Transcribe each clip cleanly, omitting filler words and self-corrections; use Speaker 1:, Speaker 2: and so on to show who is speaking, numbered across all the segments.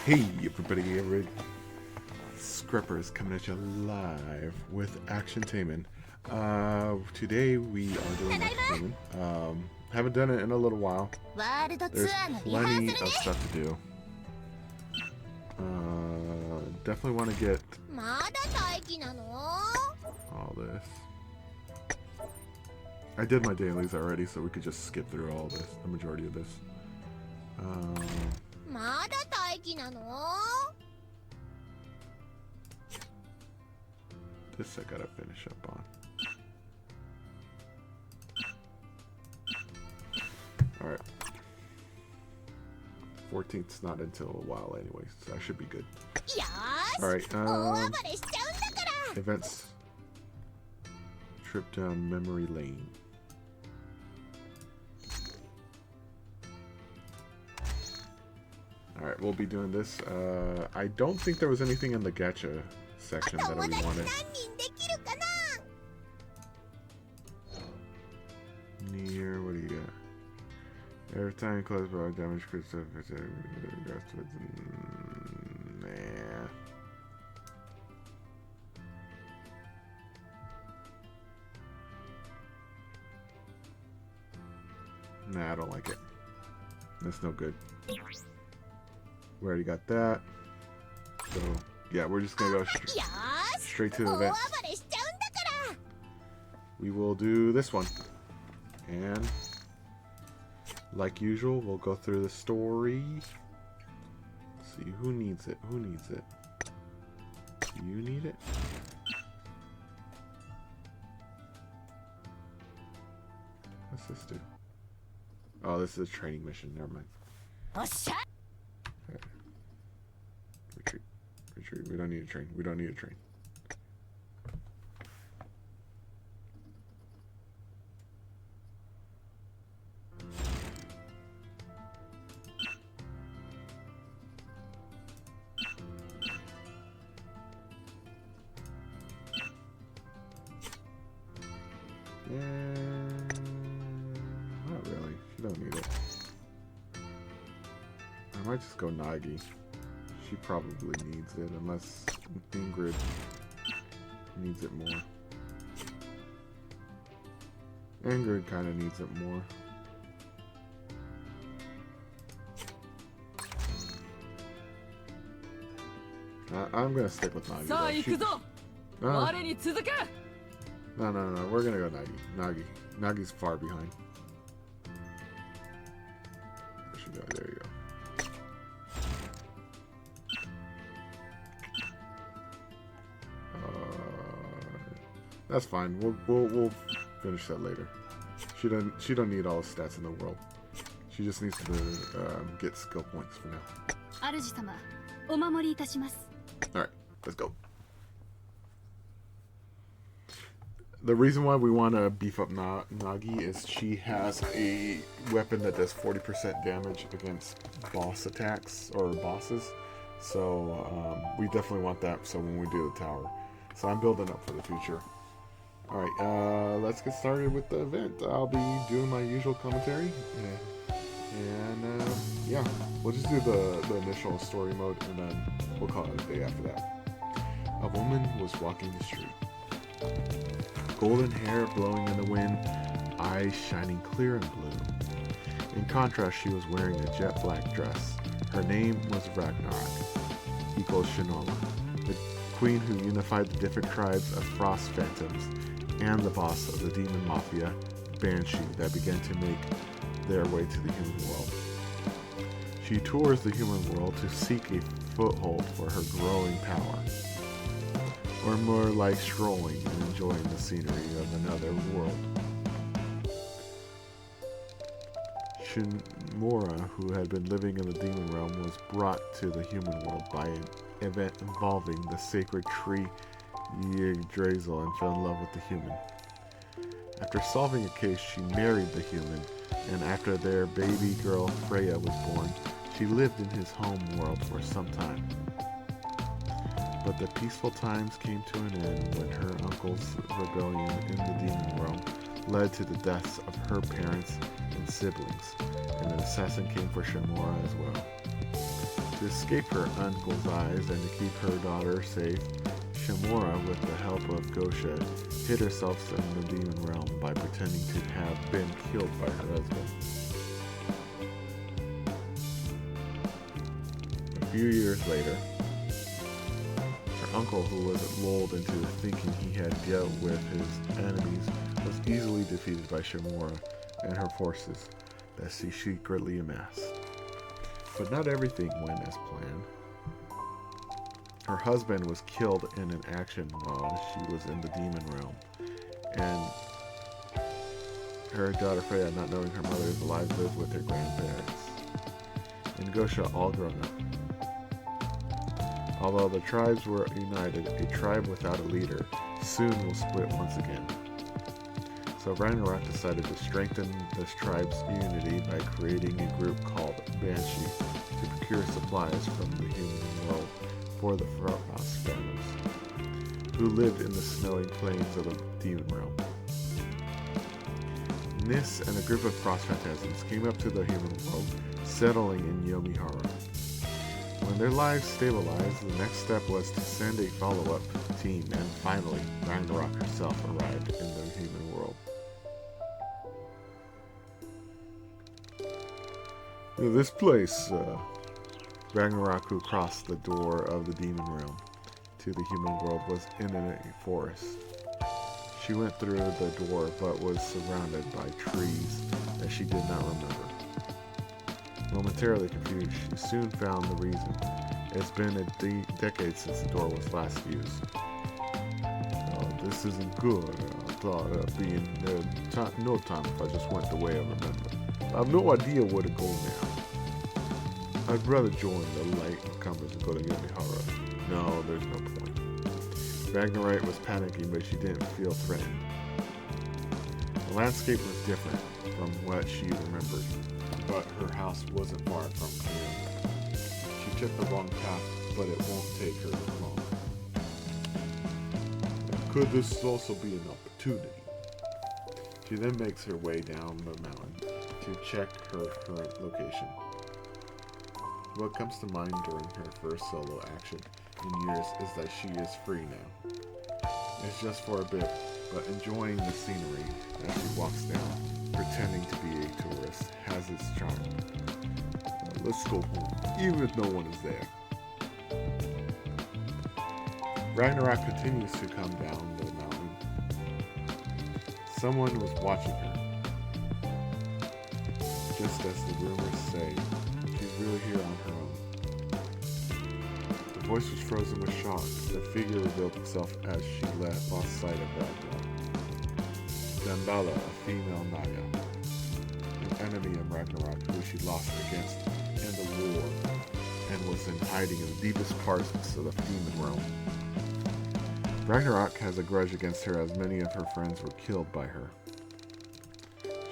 Speaker 1: Hey everybody, Scrapper is coming at you live with Action Taiman. Today we are doing Taiman. Haven't done it in a little while. There's plenty of stuff to do. Definitely want to get all this. I did my dailies already, so we could just skip through all this, the majority of this. This I gotta finish up on. Alright. 14th's not until a while anyway, so I should be good. Alright, events. Trip down memory lane. Alright, we'll be doing this. I don't think there was anything in the gacha section that we wanted. Near, what do you got? Every time you close by damage crystal. Nah, I don't like it. That's no good. We already got that. So, yeah, we're just gonna go straight to the event. We will do this one. And, like usual, we'll go through the story. See, who needs it? Who needs it? Do you need it? What's this do? Oh, this is a training mission. Never mind. Okay. Retreat. Retreat. We don't need a train. We don't need a train. Not really. She don't need it. I might just go Nagi. She probably needs it, unless Ingrid needs it more. Ingrid kind of needs it more. I'm gonna stick with Nagi. No, we're gonna go Nagi. Nagi's far behind. There she go. There you go. That's fine. We'll finish that later. She don't need all the stats in the world. She just needs to get skill points for now. Alright, let's go. The reason why we want to beef up Nagi is she has a weapon that does 40% damage against boss attacks or bosses. So we definitely want that so when we do the tower. So I'm building up for the future. Alright, let's get started with the event. I'll be doing my usual commentary. And yeah, we'll just do the initial story mode and then we'll call it a day after that. A woman was walking the street. Golden hair blowing in the wind, eyes shining clear and blue. In contrast, she was wearing a jet black dress. Her name was Ragnarok, equals Shinola, the queen who unified the different tribes of frost phantoms and the boss of the demon mafia, Banshee, that began to make their way to the human world. She tours the human world to seek a foothold for her growing power. Or more like strolling and enjoying the scenery of another world. Shinmura, who had been living in the demon realm, was brought to the human world by an event involving the sacred tree Yggdrasil and fell in love with the human. After solving a case, she married the human, and after their baby girl Freya was born, she lived in his home world for some time. But the peaceful times came to an end when her uncle's rebellion in the demon realm led to the deaths of her parents and siblings, and an assassin came for Shimura as well. To escape her uncle's eyes and to keep her daughter safe, Shamora, with the help of Gosha, hid herself in the demon realm by pretending to have been killed by her husband. A few years later, her uncle, who was lulled into thinking he had dealt with his enemies, was easily defeated by Shamora and her forces that she secretly amassed. But not everything went as planned. Her husband was killed in an action while she was in the demon realm, and her daughter Freya, not knowing her mother is alive, lived with her grandparents, and Gosha all grown up. Although the tribes were united, a tribe without a leader soon will split once again. So Ragnarok decided to strengthen this tribe's unity by creating a group called Banshee to procure supplies from the human world for the Frost Phantoms, who lived in the snowy plains of the demon realm. Nis and a group of Frost Phantasms came up to the human world, settling in Yomihara. When their lives stabilized, the next step was to send a follow-up team, and finally, Ragnarok herself arrived in the human world. This place, Ragnarok, who crossed the door of the demon realm to the human world, was in a forest. She went through the door but was surrounded by trees that she did not remember. Momentarily confused, she soon found the reason. It's been a decade since the door was last used. This isn't good. I thought it'd be in no time if I just went the way I remember. I have no idea where to go now. I'd rather join the latecomers and go to Yomihara. No, there's no point. Ragnarok was panicking, but she didn't feel threatened. The landscape was different from what she remembered, but her house wasn't far from home. She took the wrong path, but it won't take her long. Could this also be an opportunity? She then makes her way down the mountain to check her current location. What comes to mind during her first solo action in years is that she is free now. It's just for a bit, but enjoying the scenery as she walks down, pretending to be a tourist, has its charm. Let's go home, even if no one is there. Ragnarok continues to come down the mountain. Someone was watching her. Just as the rumors say, she's really here on her own. The voice was frozen with shock. The figure revealed itself as she lost sight of Ragnarok. Dambala, a female Naga, an enemy of Ragnarok who she lost against in the war and was in hiding in the deepest parts of the demon realm. Ragnarok has a grudge against her as many of her friends were killed by her.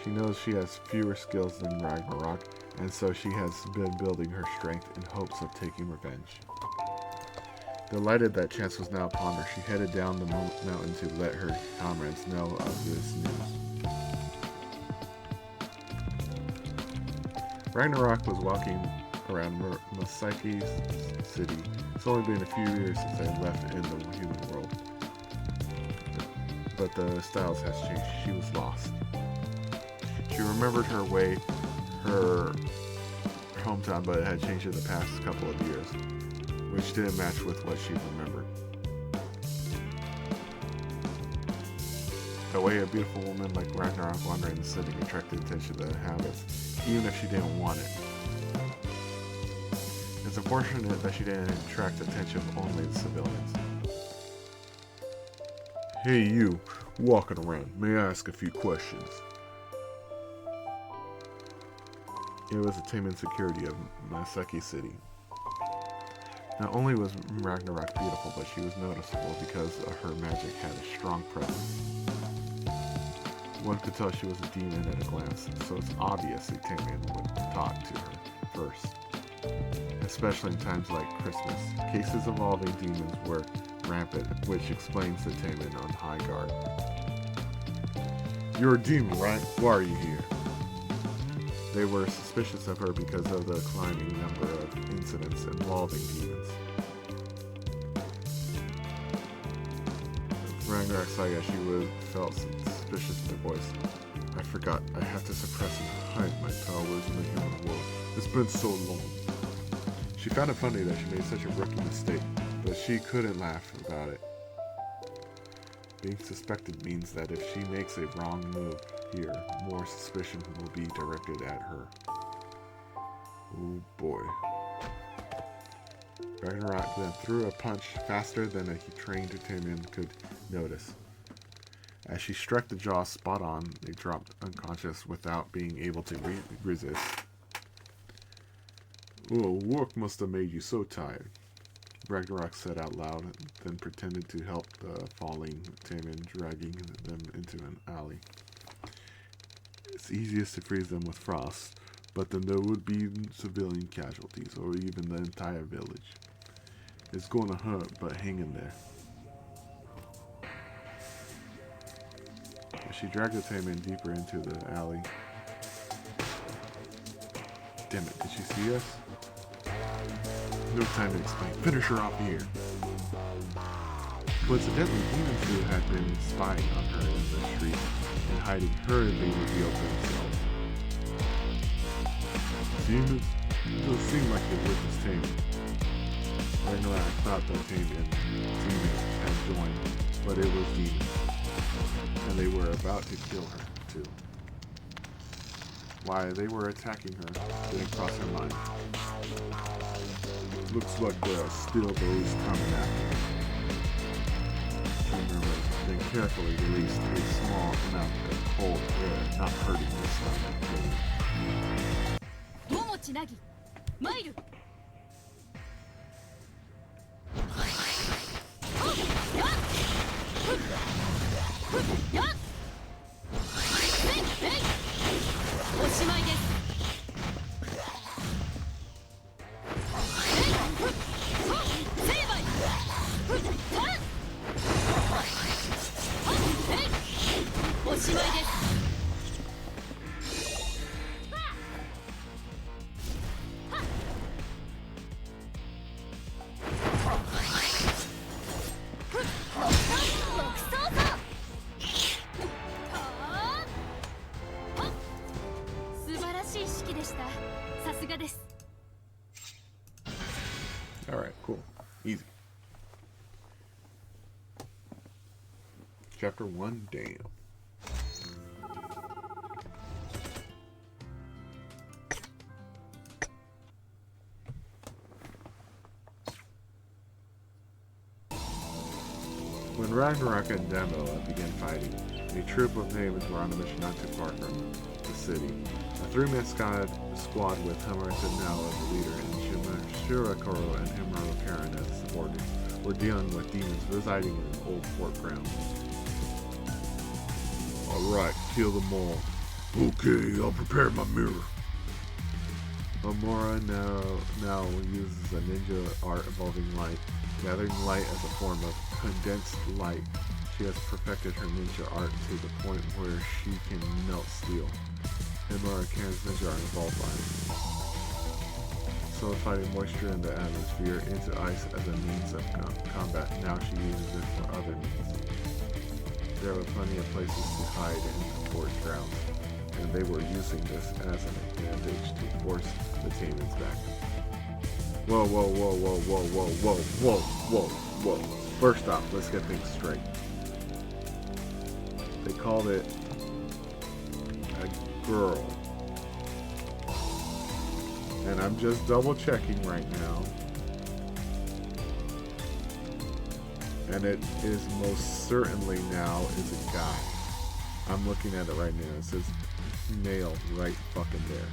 Speaker 1: She knows she has fewer skills than Ragnarok, and so she has been building her strength in hopes of taking revenge. Delighted that chance was now upon her, she headed down the mountain to let her comrades know of this news. Ragnarok was walking around Masaki's city. It's only been a few years since they left in the human world. But the styles has changed. She was lost. She remembered her way, her hometown, but it had changed in the past couple of years, which didn't match with what she remembered. The way a beautiful woman like Ragnarok wandering the city attracted attention to the habits, even if she didn't want it. It's unfortunate that she didn't attract attention of only the civilians. Hey you, walking around, may I ask a few questions? It was the TAIMANIN security of Masaki City. Not only was Ragnarok beautiful, but she was noticeable because her magic had a strong presence. One could tell she was a demon at a glance, so it's obvious that TAIMANIN would talk to her first. Especially in times like Christmas, cases involving demons were rampant, which explains the TAIMANIN on high guard. You're a demon, right? Why are you here? They were suspicious of her because of the climbing number of incidents involving demons. Ragnarok Saga, she felt suspicious in her voice. I forgot, I have to suppress and hide my powers in the human world. It's been so long. She found it funny that she made such a rookie mistake, but she couldn't laugh about it. Being suspected means that if she makes a wrong move here, more suspicion will be directed at her. Oh boy. Ragnarok then threw a punch faster than a trained Taimanin could notice. As she struck the jaw spot on, they dropped unconscious without being able to resist. Oh, work must have made you so tired, Ragnarok said out loud, then pretended to help the falling Taimanin, dragging them into an alley. It's easiest to freeze them with frost, but then there would be civilian casualties, or even the entire village. It's going to hurt, but hang in there. She dragged the Taimanin deeper into the alley. Damn it, did she see us? No time to explain. Finish her off here. Coincidentally, demons who had been spying on her in the street and hiding her, they revealed themselves. Demons? It doesn't seem like they witnessed Taimanin. Ragnarok thought that Taimanin had joined, but it was demons. And they were about to kill her, too. Why they were attacking her didn't cross her mind. Looks like there are still those coming after her. She murmured, then carefully released a small amount of cold air, not hurting her stomach. Alright, cool. Easy. Chapter 1, damn. When Ragnarok and Demo began fighting, a troop of natives were on a mission not too far from the city. A three-man squad with Hammer Tenao as the leader and Shirakoro and Himuro Karen as the subordinates were dealing with demons residing in an old fort ground. Alright, kill them all. Okay, I'll prepare my mirror. Amora now uses a ninja art involving light, gathering light as a form of condensed light. She has perfected her ninja art to the point where she can melt steel. Himura Karen's ninja art involved light. Solidifying moisture in the atmosphere into ice as a means of combat. Now she uses it for other means. There were plenty of places to hide in the fort grounds, and they were using this as an advantage to force the Taimans back. Whoa, whoa, whoa, whoa, whoa, whoa, whoa, whoa, whoa, whoa. First off, let's get things straight. They called it a girl. And I'm just double checking right now. And it is most certainly now is a guy. I'm looking at it right now. It says male right fucking there.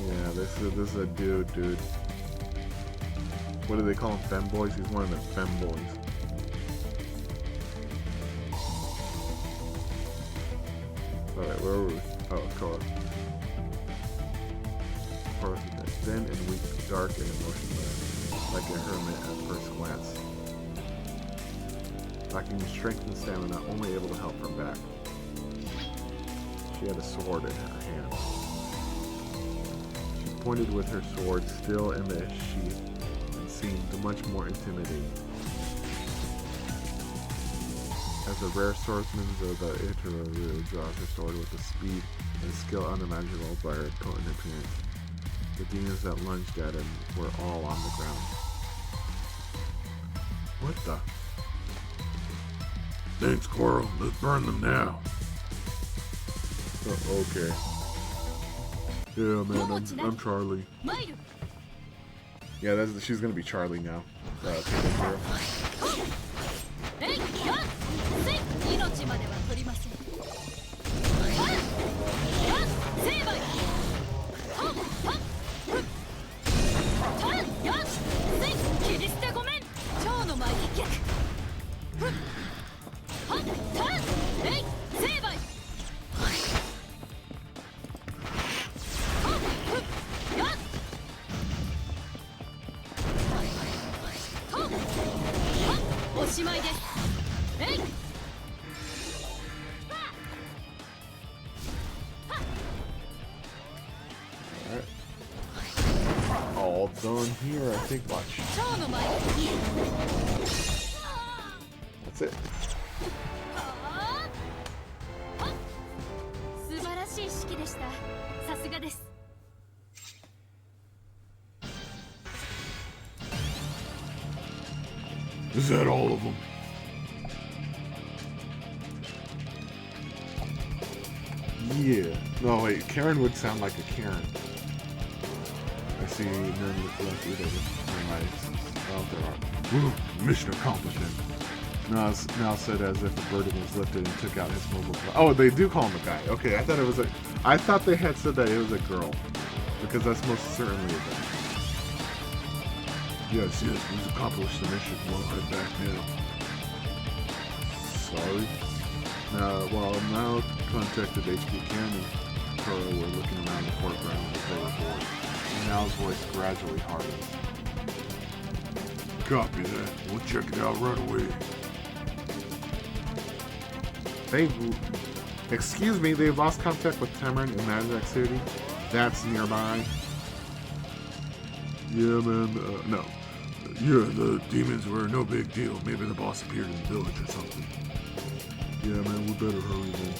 Speaker 1: Yeah, this is a dude. What do they call him? Femboys? He's one of the femboys. Alright, where were we? Oh, car. forth with it, thin and weak, dark and emotionless, like a hermit at first glance. Lacking strength and stamina, only able to help from back. She had a sword in her hand. She pointed with her sword still in the sheath and seemed much more intimidating. As a rare swordsman, the Itaru draws her sword with a speed and skill unimaginable by her potent appearance. The demons that lunged at him were all on the ground. What the?
Speaker 2: Thanks, Coral. Let's burn them now.
Speaker 1: Okay. Yeah, man, I'm Charlie. Yeah, she's gonna be Charlie now. All done here, I think. Watch. That's it.
Speaker 2: Is that all of them?
Speaker 1: Yeah. No, wait. Karen would sound like a Karen. I see none with left either. Oh, there are.
Speaker 2: Woo, mission accomplished then.
Speaker 1: Now said as if a burden was lifted and took out his mobile phone. Oh, they do call him a guy. Okay, I thought it was a... I thought they had said that it was a girl. Because that's most certainly a guy.
Speaker 2: Yes, we've accomplished the mission. We'll head back now.
Speaker 1: Sorry. Now contacted HQ Canyon. Kuro were looking around the foreground as they were bored. And Now's voice gradually hardens.
Speaker 2: Copy that. We'll check it out right away.
Speaker 1: Excuse me, they've lost contact with Tamarin in Magic City. That's nearby.
Speaker 2: Yeah, man. No. Yeah, the demons were no big deal. Maybe the boss appeared in the village or something.
Speaker 1: Yeah, man, we better hurry then.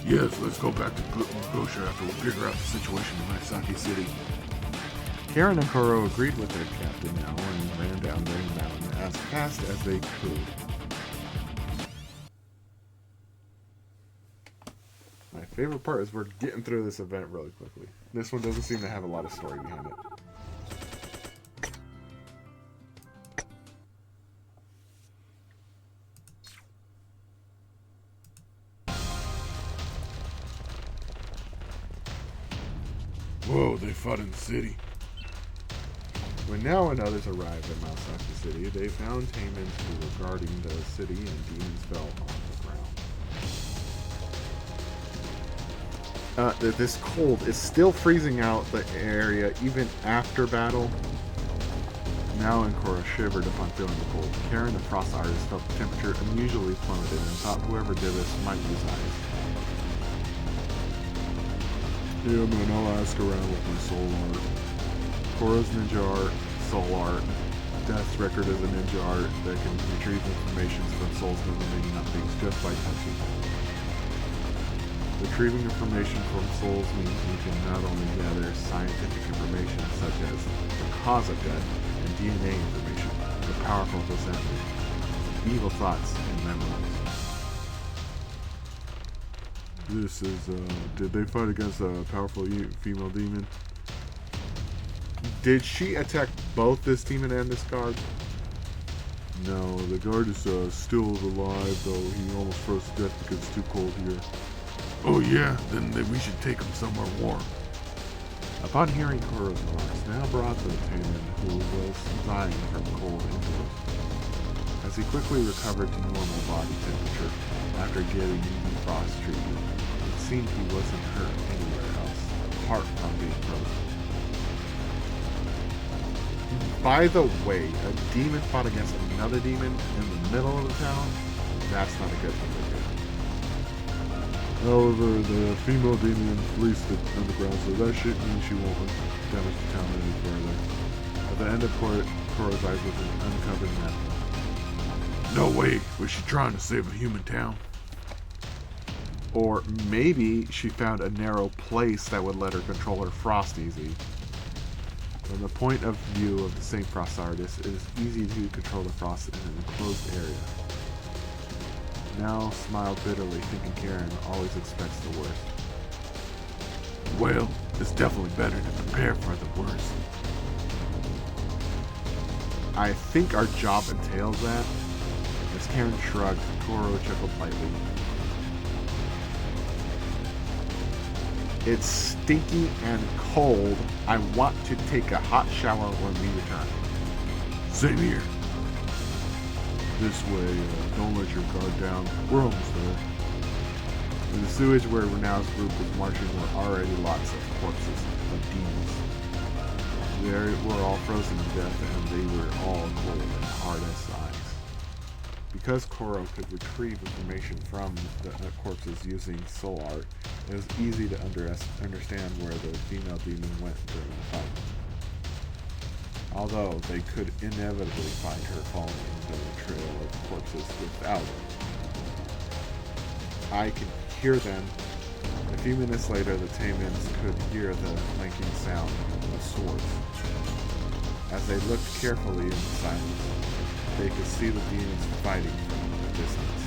Speaker 2: Yes, let's go back to Gosha after we figure out the situation in Nagasaki City.
Speaker 1: Karen and Kuro agreed with their captain now and ran down the mountain as fast as they could. My favorite part is we're getting through this event really quickly. This one doesn't seem to have a lot of story behind it.
Speaker 2: Whoa, they fought in the city.
Speaker 1: When Now and others arrived at Nagasaki City, they found Taimans who were guarding the city and demons fell on the ground. This cold is still freezing out the area even after battle. Now and Korra shivered upon feeling the cold. Karen, the frost artist, felt the temperature unusually plummeted and thought whoever did this might use ice. Yeah, man, I'll ask around with my soul art. Korra's ninja art, soul art. Death's record is a ninja art that can retrieve information from souls moving things just by touching. Retrieving information from souls means you can not only gather scientific information such as the cause of death and DNA information, but powerful resentment, evil thoughts, and memories. This is, did they fight against a powerful female demon? Did she attack both this demon and this guard? No, the guard is still alive, though he almost froze to death because it's too cold here.
Speaker 2: Oh yeah, then we should take him somewhere warm.
Speaker 1: Upon hearing Kuro's remarks, Now brought the Taiman, who was dying from cold indoors. As he quickly recovered to normal body temperature after getting frost treatment, it seemed he wasn't hurt anywhere else, apart from being frozen. By the way, a demon fought against another demon in the middle of the town. That's not a good thing to do.
Speaker 2: However, the female demon fleeced the underground, so that shit means she won't damage the town any further.
Speaker 1: At the end of Koro's eyes was an uncovered map.
Speaker 2: No way was she trying to save a human town.
Speaker 1: Or maybe she found a narrow place that would let her control her frost easy. From the point of view of the same frost artist, it is easy to control the frost in an enclosed area. Now smiled bitterly, thinking Karen always expects the worst.
Speaker 2: Well, it's definitely better to prepare for the worst.
Speaker 1: I think our job entails that. As Karen shrugged, Koro chuckled lightly. It's stinky and cold. I want to take a hot shower when we return.
Speaker 2: Same here. This way, don't let your guard down. We're almost there.
Speaker 1: In the sewage where Renau's group was marching were already lots of corpses of demons. They were all frozen to death and they were all cold and hard as ice. Because Koro could retrieve information from the corpses using soul art, it was easy to understand where the female demon went during the fight. Although they could inevitably find her following the trail of corpses without it. I can hear them. A few minutes later, the Taimans could hear the clanking sound of swords. As they looked carefully in the silence, they could see the demons fighting from a distance.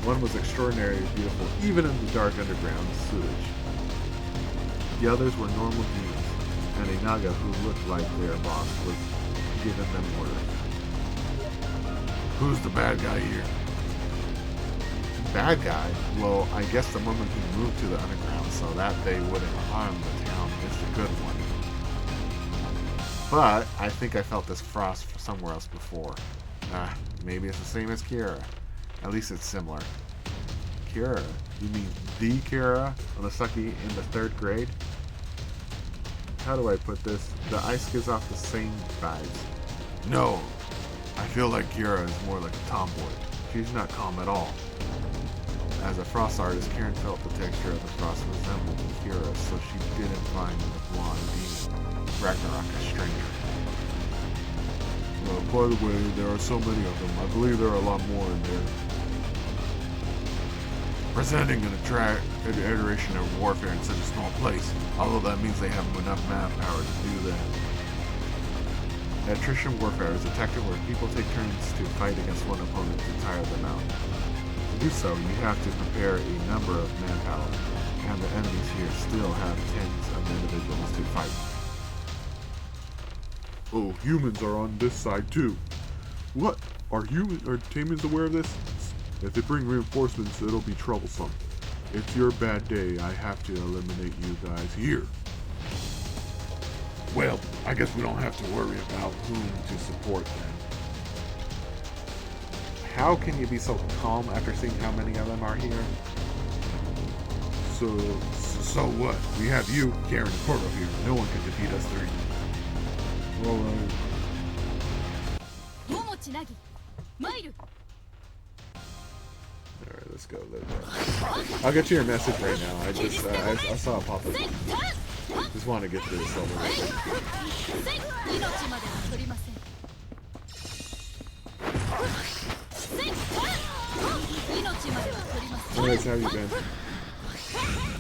Speaker 1: One was extraordinarily beautiful, even in the dark underground sewage. The others were normal demons, and a Naga who looked like their boss was giving them orders.
Speaker 2: Who's the bad guy here?
Speaker 1: Bad guy? Well, I guess the woman who moved to the underground so that they wouldn't harm the town is the good one. But I think I felt this frost somewhere else before. Maybe it's the same as Kira. At least it's similar. Kira? You mean the Kira Onosaki in the 3rd grade? How do I put this? The ice gives off the same vibes.
Speaker 2: No. I feel like Kira is more like a tomboy.
Speaker 1: She's not calm at all. As a frost artist, Karen felt the texture of the frost resembled Kira, so she didn't find the blonde demon, Ragnarok, a stranger.
Speaker 2: By the way, there are so many of them. I believe there are a lot more in there. Presenting an iteration of warfare in such a small place, although that means they have enough manpower to do that.
Speaker 1: Attrition warfare is a tactic where people take turns to fight against one opponent to tire them out. To do so, you have to prepare a number of manpower, and the enemies here still have tens of individuals to fight.
Speaker 2: Oh, humans are on this side too. What? Are Taimans aware of this? If they bring reinforcements, it'll be troublesome. It's your bad day. I have to eliminate you guys here. Well, I guess we don't have to worry about whom to support then.
Speaker 1: How can you be so calm after seeing how many of them are here?
Speaker 2: So what? We have you, Karen, and Koro here. No one can defeat us three. Alright.
Speaker 1: Alright, let's go. I'll get you your message right now. I saw it pop up. Just want to get through this level. Anyways, how have you been?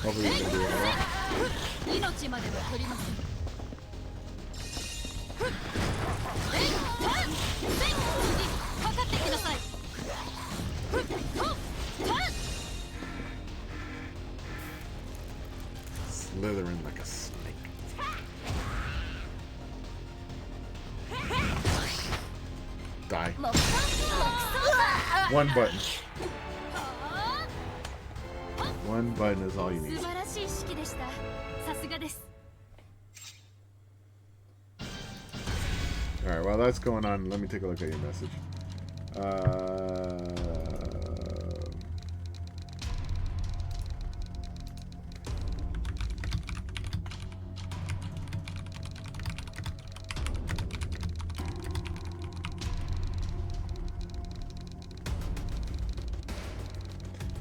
Speaker 1: Hopefully you've been doing well. Slithering like a snake. Die. One button. One button is all you need. Alright, while that's going on, let me take a look at your message.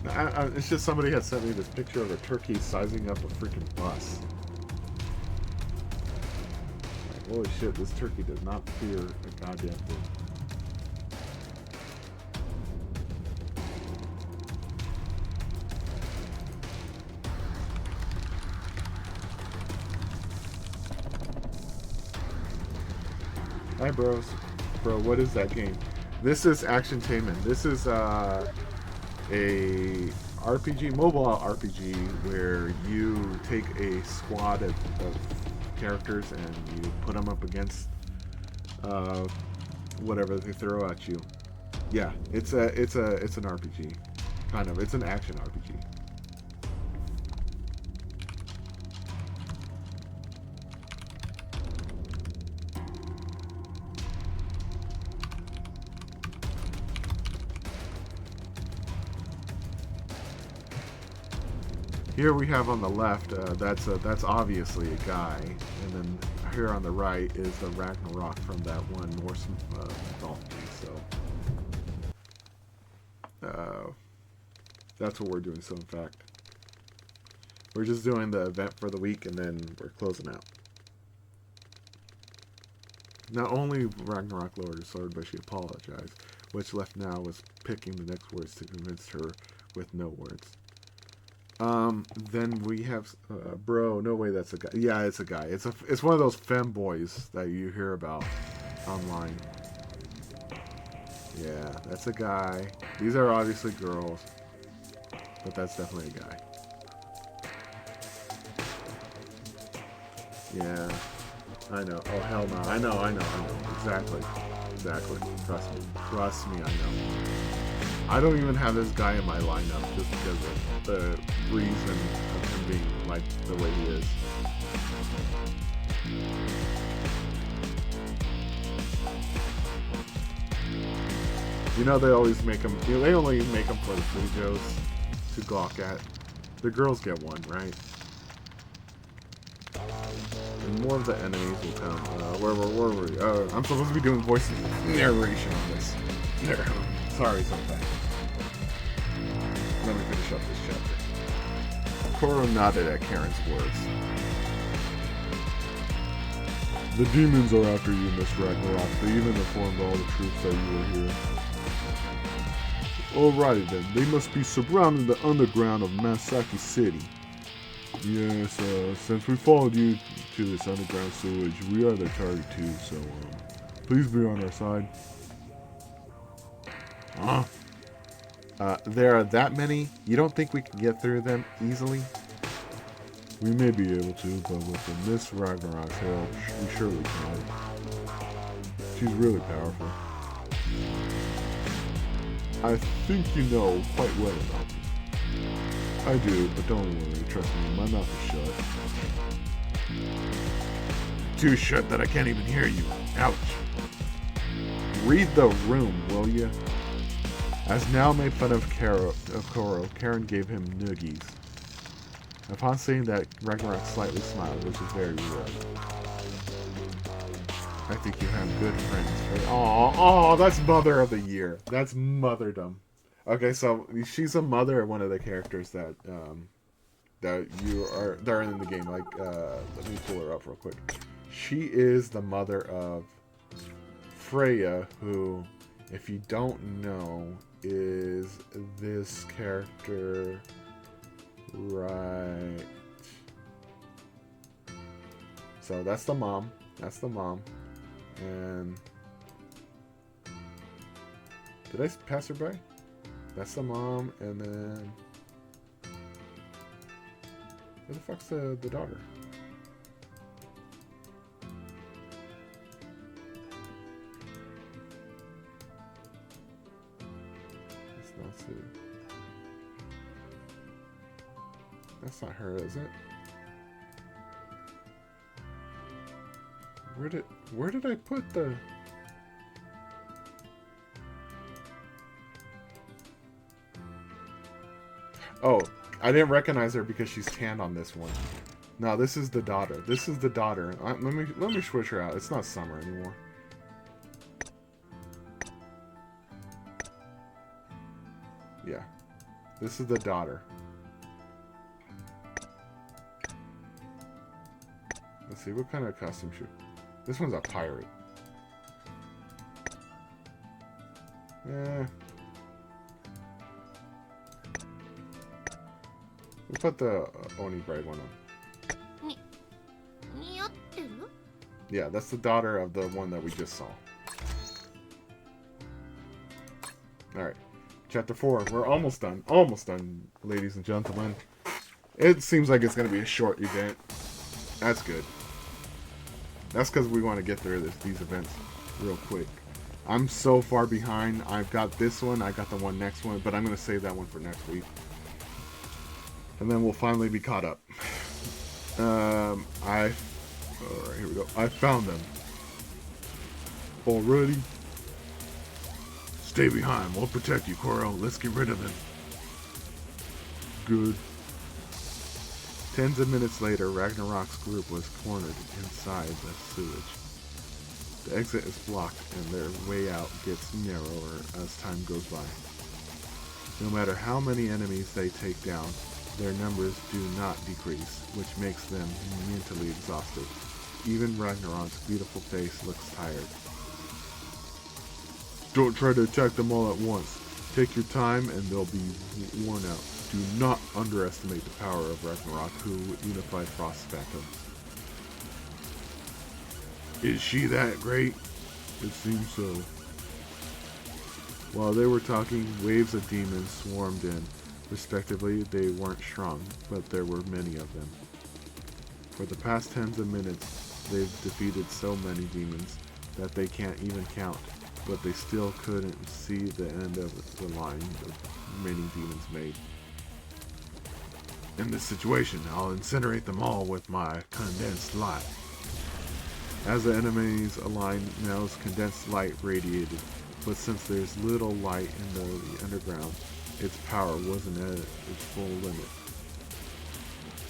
Speaker 1: It's just somebody had sent me this picture of a turkey sizing up a freaking bus. Like, holy shit, this turkey does not fear a goddamn thing. Hi, bros. Bro, what is that game? This is Action Tainman. This is a RPG, mobile RPG, where you take a squad of characters and you put them up against whatever they throw at you. Yeah, it's an RPG, kind of. It's an action RPG. Here we have on the left, that's obviously a guy, and then here on the right is the Ragnarok from that one Norse mythology. So that's what we're doing. So in fact, we're just doing the event for the week, and then we're closing out. Not only Ragnarok lowered her sword, but she apologized. What's left now was picking the next words to convince her with no words. Then we have, bro, no way that's a guy. Yeah, it's a guy. It's one of those femboys that you hear about online. Yeah, that's a guy. These are obviously girls, but that's definitely a guy. Yeah, I know. Oh, hell no. I know. Exactly. Trust me, I know. I don't even have this guy in my lineup just because of the reason of him being like the way he is. You know, they always make them, they only make them for the Fujos to gawk at. The girls get one, right? And more of the enemies will come. Where were we? I'm supposed to be doing voice narration on this. Sorry, sometimes. Let me finish up this chapter. Koro nodded at Karen's words.
Speaker 2: The demons are after you, Miss Ragnarok. They even informed all the troops that you were here. Alrighty then, they must be surrounding the underground of Masaki City. Yes, since we followed you to this underground sewage, we are the target too, so, please be on our side.
Speaker 1: Huh? There are that many? You don't think we can get through them easily?
Speaker 2: We may be able to, but with the Miss Ragnarok's help, we surely can. She's really powerful. I think you know quite well about me. I do, but don't worry, trust me, my mouth is shut.
Speaker 1: Too shut that I can't even hear you. Ouch. Read the room, will ya? As Now made fun of Koro, Karen gave him noogies. Upon seeing that, Ragnarok slightly smiled, which is very rare. I think you have good friends. Oh, that's Mother of the Year. That's motherdom. Okay, so she's a mother of one of the characters that they're in the game. Like, let me pull her up real quick. She is the mother of Freya, who, if you don't know, is this character right. So that's the mom. And did I pass her by? That's the mom, and then where the fuck's the daughter? Let's not see. That's not her, is it? Where did I put the... Oh, I didn't recognize her because she's tanned on this one. No, this is the daughter. Let me switch her out. It's not Summer anymore. Yeah. This is the daughter. Let's see, what kind of costume should... This one's a pirate. Yeah. We'll put the Oni Bride one on. Yeah, that's the daughter of the one that we just saw. Alright. Chapter 4. We're almost done. Almost done, ladies and gentlemen. It seems like it's going to be a short event. That's good. That's because we want to get through these events real quick. I'm so far behind. I've got this one. I got the one next one. But I'm going to save that one for next week. And then we'll finally be caught up. Alright, here we go. I found them. Already? Stay behind. We'll protect you, Koro. Let's get rid of him. Good. Tens of minutes later, Ragnarok's group was cornered inside the sewage. The exit is blocked, and their way out gets narrower as time goes by. No matter how many enemies they take down, their numbers do not decrease, which makes them mentally exhausted. Even Ragnarok's beautiful face looks tired. Don't try to attack them all at once. Take your time and they'll be worn out. Do not underestimate the power of Ragnarok, who unified Frost Phantom. Is she that great? It seems so. While they were talking, waves of demons swarmed in. Respectively, they weren't strong, but there were many of them. For the past tens of minutes, they've defeated so many demons that they can't even count, but they still couldn't see the end of the line of many demons made. In this situation, I'll incinerate them all with my condensed light. As the enemies aligned, Mel's condensed light radiated, but since there's little light in the underground, its power wasn't at its full limit.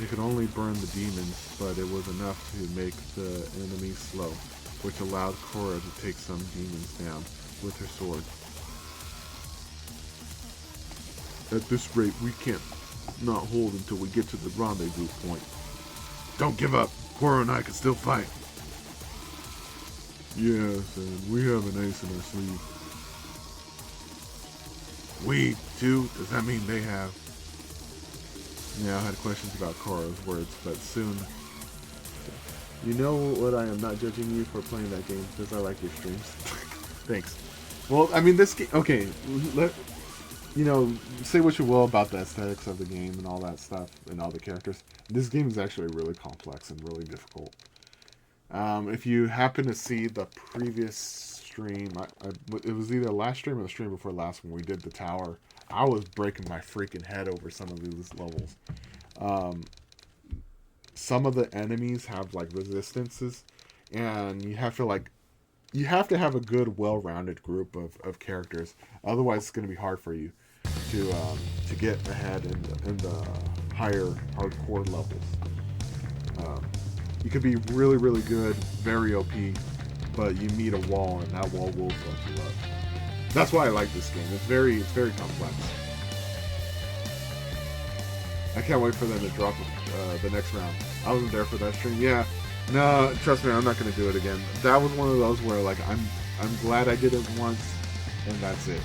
Speaker 1: It could only burn the demons, but it was enough to make the enemies slow, which allowed Korra to take some demons down with her sword. At this rate, we can't not hold until we get to the rendezvous point. Don't give up. Korra and I can still fight. Yes, and we have an ace in our sleeve. We, too? Does that mean they have? Yeah, I had questions about Korra's words, but soon... You know what, I am not judging you for playing that game, because I like your streams. Thanks. Well, I mean, this game... Okay, you know, say what you will about the aesthetics of the game and all that stuff, and all the characters. This game is actually really complex and really difficult. If you happen to see the previous stream, it was either the last stream or the stream before last when we did the tower, I was breaking my freaking head over some of these levels. Some of the enemies have like resistances, and you have to have a good, well-rounded group of characters. Otherwise, it's going to be hard for you to get ahead in the higher hardcore levels. You could be really, really good, very OP, but you meet a wall, and that wall will fuck you up. That's why I like this game. It's very complex. I can't wait for them to drop the next round. I wasn't there for that stream. Yeah, no, trust me, I'm not gonna do it again. That was one of those where like I'm glad I did it once, and that's it.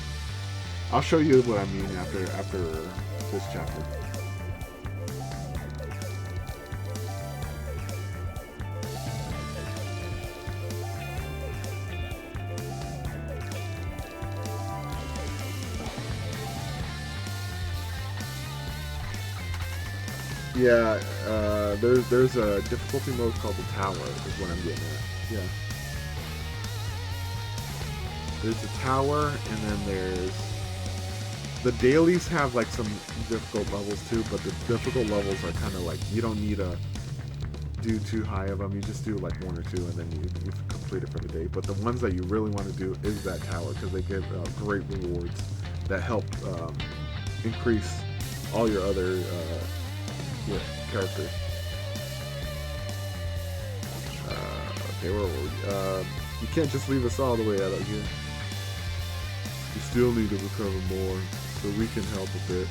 Speaker 1: I'll show you what I mean after this chapter. Yeah, there's a difficulty mode called the tower, is what I'm getting at. Yeah. There's the tower, and then there's... The dailies have, like, some difficult levels, too, but the difficult levels are kind of like, you don't need to do too high of them. You just do, like, one or two, and then you complete it for the day. But the ones that you really want to do is that tower, because they give great rewards that help increase all your other... characters. Okay, where were we? You can't just leave us all the way out of here. We still need to recover more, so we can help a bit.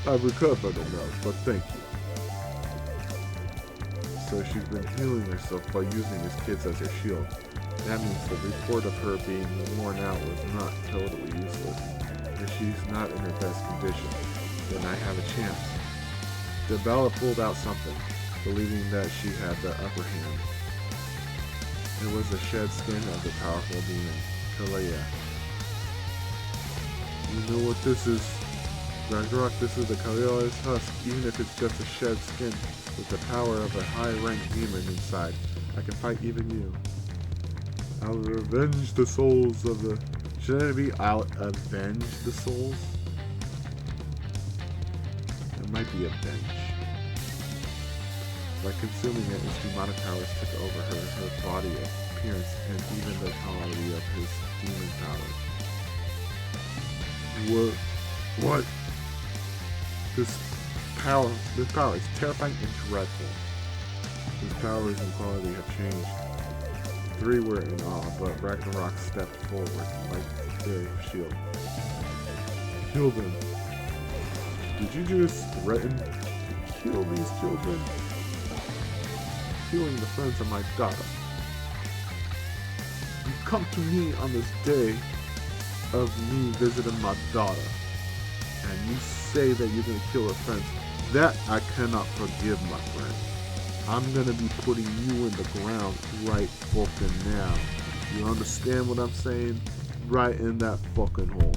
Speaker 2: I've recovered enough, but thank you. So she's been healing herself by using his kids as her shield. That means the report of her being worn out was not totally useless. If she's not in her best condition, then I have a chance. Bella pulled out something, believing that she had the upper hand. It was the shed skin of the powerful demon, Kalea. You know what this is? Ragnarok, this is the Kalea's husk, even if it's just a shed skin with the power of a high-ranked demon inside. I can fight even you. I'll revenge the souls of the... Shouldn't it be, I'll avenge the souls? It might be avenge. By consuming it, his demonic powers took over her body appearance and even the quality of his demon powers. What? This power is terrifying and dreadful. His powers and quality have changed. The three were in awe, but Ragnarok stepped forward like their shield. Kill them. Did you just threaten to kill these children? Killing the friends of my daughter. You come to me on this day of me visiting my daughter, and you say that you're gonna kill her friends. That I cannot forgive, my friend. I'm gonna be putting you in the ground right fucking now. You understand what I'm saying? Right in that fucking hole.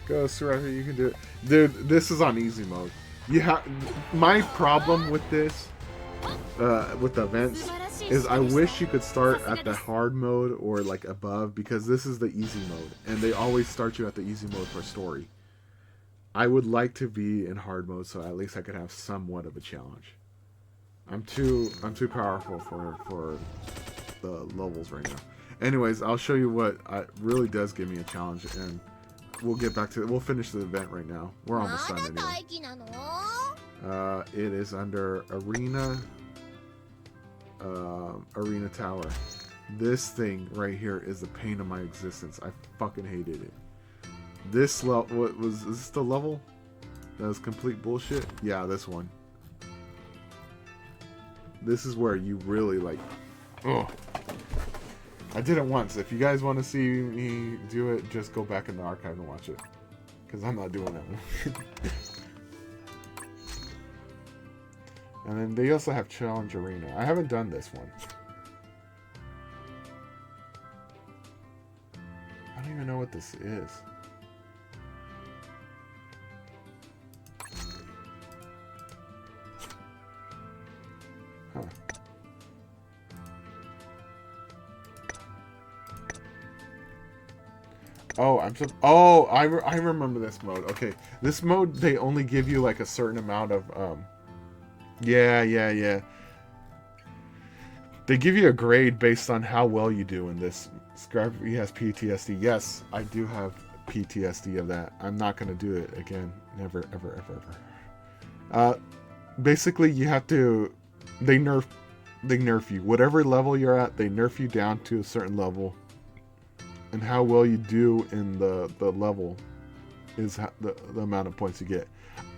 Speaker 2: Go, Suraka, you can do it. Dude, this is on easy mode. You have my problem with this, with the events, is I wish you could start at the hard mode or like above, because this is the easy mode, and they always start you at the easy mode for story. I would like to be in hard mode so at least I could have somewhat of a challenge. I'm too powerful for the levels right now. Anyways, I'll show you what really does give me a challenge, and we'll get back to it. We'll finish the event right now. We're almost done anyway. It is under Arena Tower. This thing right here is the pain of my existence. I fucking hated it. This level, is this the level that was complete bullshit? Yeah, this one. This is where you really like, ugh. I did it once. If you guys want to see me do it, just go back in the archive and watch it, because I'm not doing that one. And then they also have Challenge Arena. I haven't done this one. I don't even know what this is. Huh. Oh, I remember this mode. Okay, this mode, they only give you like a certain amount of yeah. They give you a grade based on how well you do in this. Scrappy has PTSD. Yes, I do have PTSD of that. I'm not gonna do it again. Never, ever. Basically, you have to. They nerf you. Whatever level you're at, they nerf you down to a certain level. And how well you do in the level is the amount of points you get.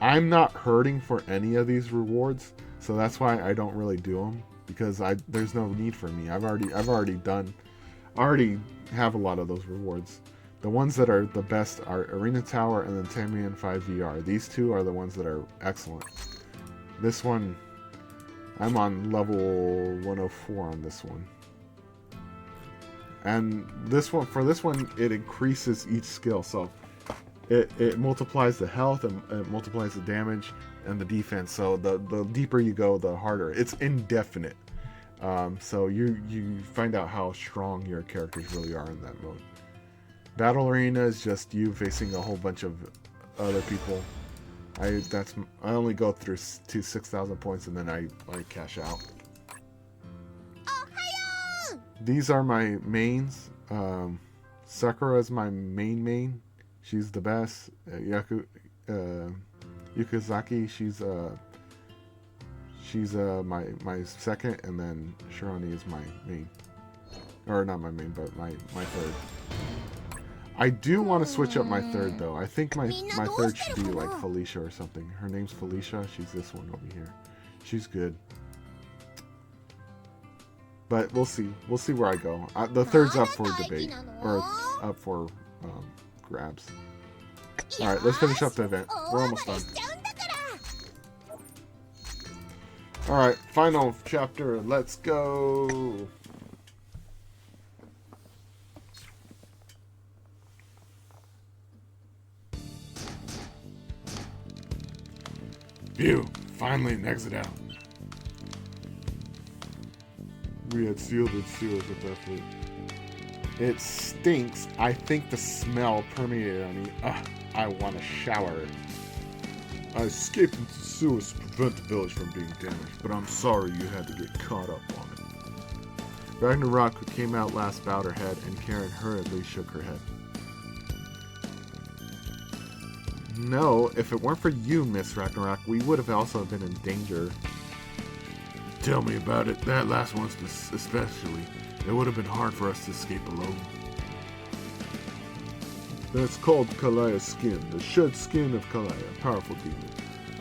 Speaker 2: I'm not hurting for any of these rewards, so that's why I don't really do them, because there's no need for me. I already have a lot of those rewards. The ones that are the best are Arena Tower and then TAIMANIN 5 VR. These two are the ones that are excellent. This one, I'm on level 104 on this one.
Speaker 1: And this one, for this one, it increases each skill. So it multiplies the health and it multiplies the damage and the defense. So the deeper you go, the harder. It's indefinite. So you find out how strong your characters really are in that mode. Battle Arena is just you facing a whole bunch of other people. I only go through to 6,000 points and then I cash out. These are my mains. Sakura is my main. She's the best. Yukazaki, she's my second, and then Shirani is my main. Or not my main, but my third. I do want to switch up my third though. I think my third should be like Felicia or something. Her name's Felicia. She's this one over here. She's good. But we'll see. We'll see where I go. The third's up for debate. Or it's up for grabs. Alright, let's finish up the event. We're almost done. Alright, final chapter. Let's go. Phew, finally an exit out.
Speaker 2: We had sealed it serious at that point.
Speaker 1: It stinks. I think the smell permeated on me. Ugh, I want to shower.
Speaker 2: I escaped into the sewers to prevent the village from being damaged, but I'm sorry you had to get caught up on it.
Speaker 1: Ragnarok, who came out last, bowed her head, and Karen hurriedly shook her head. No, if it weren't for you, Miss Ragnarok, we would have also been in danger.
Speaker 2: Tell me about it. That last one especially. It would have been hard for us to escape alone. That's called Kalaya's skin, the shed skin of Kalaya, a powerful demon.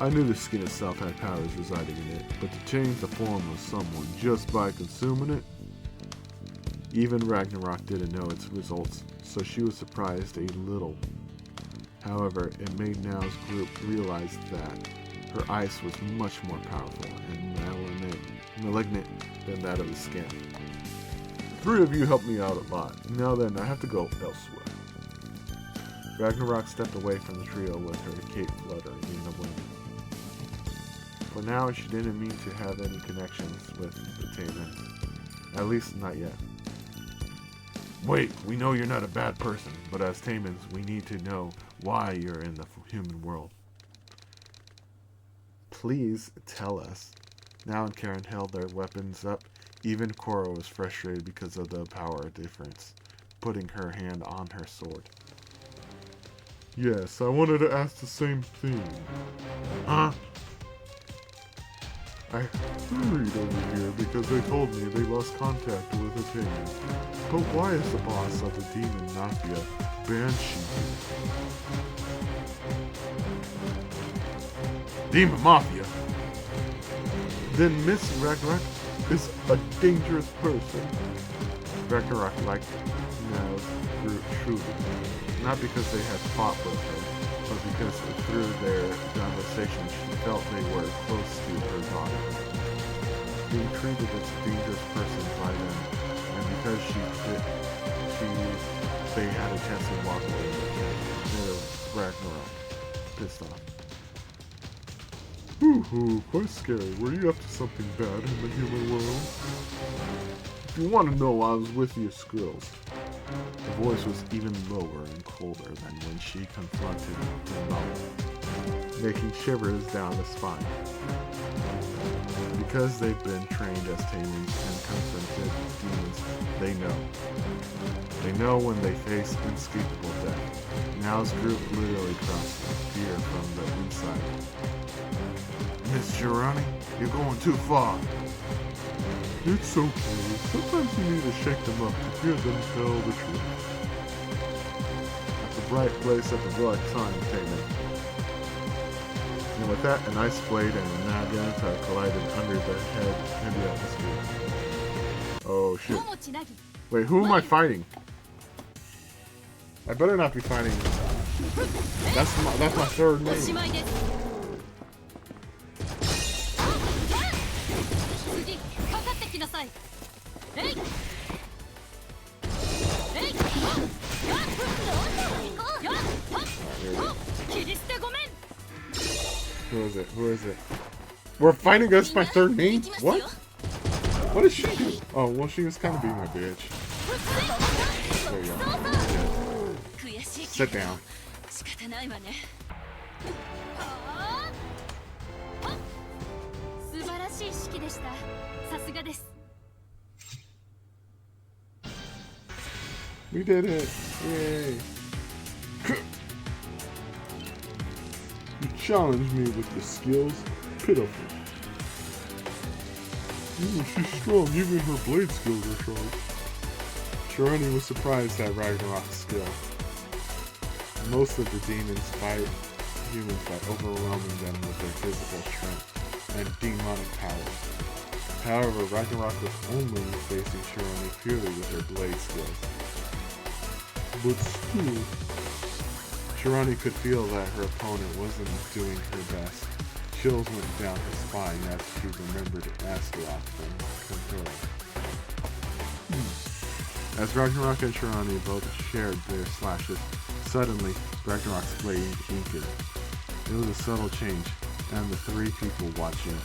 Speaker 2: I knew the skin itself had powers residing in it, but to change the form of someone just by consuming it? Even Ragnarok didn't know its results, so she was surprised a little. However, it made Nao's group realize that her ice was much more powerful and malignant than that of the skin. 3 of you helped me out a lot. Now then, I have to go elsewhere.
Speaker 1: Ragnarok stepped away from the trio with her cape fluttering in the wind. For now, she didn't mean to have any connections with the Taimans. At least not yet.
Speaker 2: Wait, we know you're not a bad person, but as Taimans, we need to know why you're in the human world.
Speaker 1: Please tell us. Now and Karen held their weapons up. Even Korra was frustrated because of the power difference, putting her hand on her sword.
Speaker 2: Yes, I wanted to ask the same thing.
Speaker 1: Huh?
Speaker 2: I hurried over here because they told me they lost contact with the Taimans. But why is the boss of the demon mafia, Banshee?
Speaker 1: Demon Mafia?
Speaker 2: Then Miss Ragnarok is a dangerous person.
Speaker 1: Ragnarok liked Nao's group truly, not because they had fought with her, but because through their conversation she felt they were close to her daughter. Being treated as a dangerous person by them, and because they had a chance to walk away, made Ragnarok pissed off.
Speaker 2: Hoo-hoo, quite scary. Were you up to something bad in the human world?
Speaker 1: If you want to know, I was with your squirrels. The voice was even lower and colder than when she confronted the making shivers down the spine. Because they've been trained as Taimans and confronted demons, they know. They know when they face unspeakable death. Nao's group literally crossed fear from the inside.
Speaker 2: Miss Shirani, you're going too far.
Speaker 1: It's okay. Sometimes you need to shake them up to hear them tell the truth. At the right place at the right time, Taiman. And with that, an ice blade and a Naganta collided under the heavy atmosphere. Oh shit. Wait, who am I fighting? I better not be fighting. That's my third name. Who is it? Who is it? We're fighting against my third main? What? What did she do? Oh, well, she was kind of being my bitch. There you go. Yeah. Sit down. We did it! Yay!
Speaker 2: You challenged me with the skills? Pitiful. She's strong, even her blade skills are strong.
Speaker 1: Shirani was surprised at Ragnarok's skill. Most of the demons fight humans by overwhelming them with their physical strength and demonic power. However, Ragnarok was only facing Shirani purely with her blade skills.
Speaker 2: But still,
Speaker 1: Shirani could feel that her opponent wasn't doing her best. Chills went down her spine as she remembered Astaroth from Control. As Ragnarok and Shirani both shared their slashes, suddenly Ragnarok's blade weakened. It was a subtle change, and the three people watching the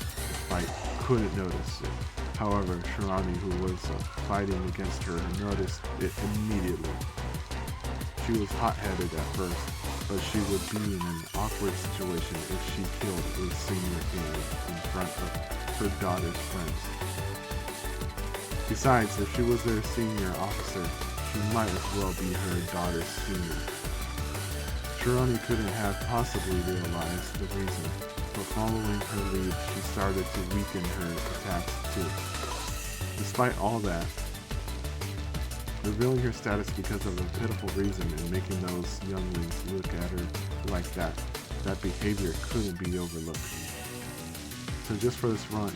Speaker 1: fight couldn't notice it. However, Shirani, who was fighting against her, noticed it immediately. She was hot-headed at first, but she would be in an awkward situation if she killed a senior hero in front of her daughter's friends. Besides, if she was their senior officer, she might as well be her daughter's senior. Shirani couldn't have possibly realized the reason, but following her lead, she started to weaken her attacks too. Despite all that, revealing her status because of a pitiful reason and making those younglings look at her like that behavior couldn't be overlooked. So just for this run,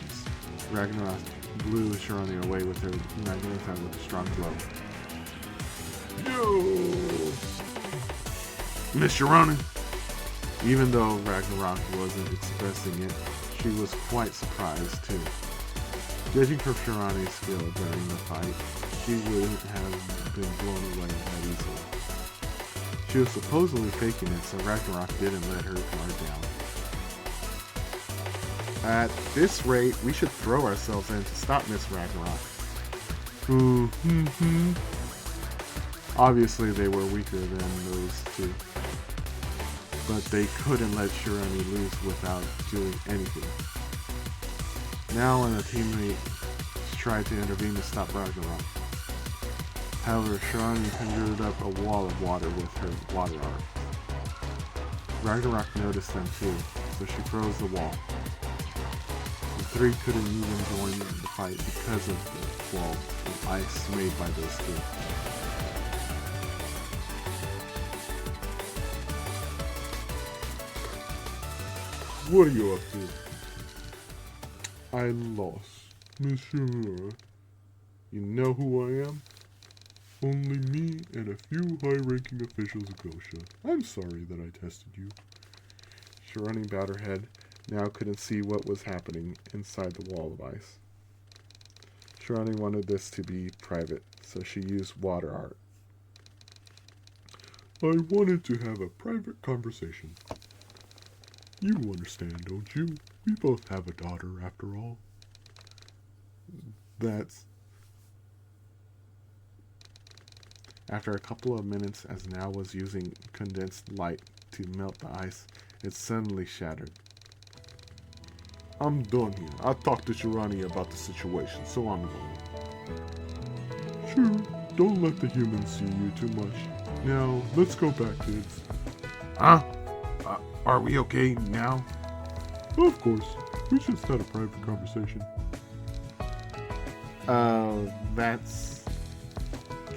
Speaker 1: Ragnarok blew Shirani away with her magnetism with a strong blow.
Speaker 2: yo!
Speaker 1: Miss Shirani! Even though Ragnarok wasn't expressing it, she was quite surprised too. Judging from Shirani's skill during the fight, she wouldn't have been blown away that easily. She was supposedly faking it, so Ragnarok didn't let her guard down. At this rate, we should throw ourselves in to stop Miss Ragnarok. Obviously, they were weaker than those two, but they couldn't let Shirani lose without doing anything. Now, when a teammate tried to intervene to stop Ragnarok. However, Shirani conjured up a wall of water with her water art. Ragnarok noticed them too, so she froze the wall. The three couldn't even join the fight because of the wall of ice made by those two.
Speaker 2: What are you up to? I lost, Monsieur.
Speaker 1: You know who I am?
Speaker 2: Only me and a few high-ranking officials of Gosha. I'm sorry that I tested you.
Speaker 1: Shirani bowed her head, now couldn't see what was happening inside the wall of ice. Shirani wanted this to be private, so she used water art.
Speaker 2: I wanted to have a private conversation. You understand, don't you? We both have a daughter, after all.
Speaker 1: That's... After a couple of minutes, as Now was using condensed light to melt the ice, it suddenly shattered.
Speaker 2: I'm done here. I talked to Shirani about the situation, so I'm going. Sure, don't let the humans see you too much. Now, let's go back, kids.
Speaker 1: Huh? Are we okay now?
Speaker 2: Of course. We just had a private conversation.
Speaker 1: That's...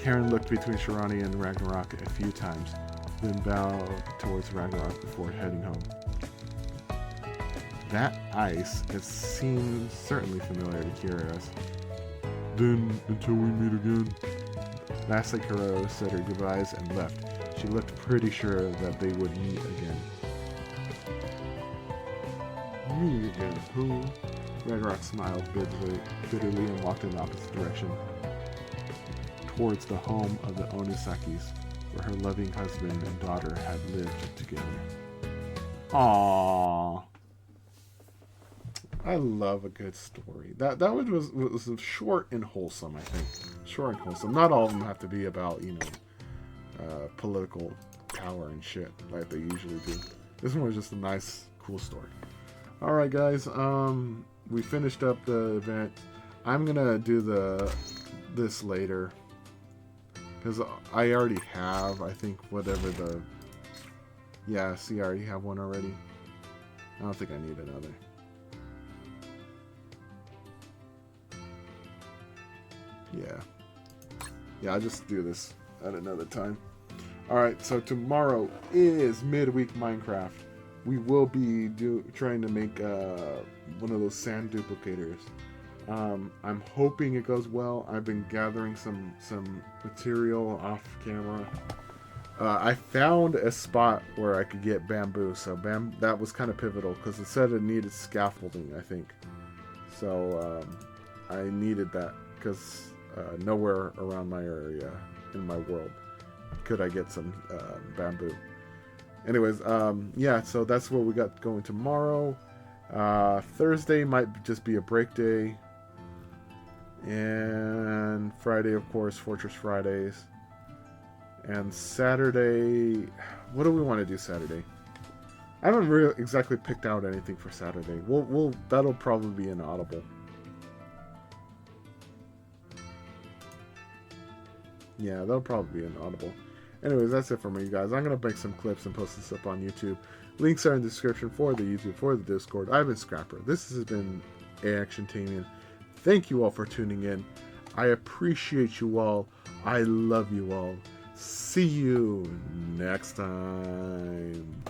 Speaker 1: Karen looked between Shirani and Ragnarok a few times, then bowed towards Ragnarok before heading home. That ice, it seems certainly familiar to Kira's.
Speaker 2: Then, until we meet again.
Speaker 1: Lastly, Kira said her goodbyes and left. She looked pretty sure that they would meet again.
Speaker 2: Meet again, who?
Speaker 1: Ragnarok smiled bitterly and walked in the opposite direction, towards the home of the Onisakis. where her loving husband and daughter had lived together. Aww. I love a good story. That one was short and wholesome, I think. Short and wholesome. Not all of them have to be about, political power and shit like they usually do. This one was just a nice, cool story. Alright guys, we finished up the event. I'm gonna do this later. Because I already have, I think, whatever the... Yeah, see, I already have one already. I don't think I need another. Yeah, I'll just do this at another time. Alright, so tomorrow is midweek Minecraft. We will be trying to make one of those sand duplicators. I'm hoping it goes well. I've been gathering some material off camera. I found a spot where I could get bamboo, so that was kind of pivotal because it said it needed scaffolding, I think. So I needed that because nowhere around my area in my world could I get some bamboo. Anyways, yeah, so that's what we got going tomorrow. Thursday might just be a break day. And Friday, of course, Fortress Fridays. And Saturday, what do we want to do Saturday? I haven't really exactly picked out anything for Saturday. That'll probably be an audible. Yeah, that'll probably be an audible. Anyways, that's it for me, guys. I'm going to make some clips and post this up on YouTube. Links are in the description for the YouTube, for the Discord. I've been Scrapper. This has been Action TAIMANIN. Thank you all for tuning in. I appreciate you all. I love you all. See you next time.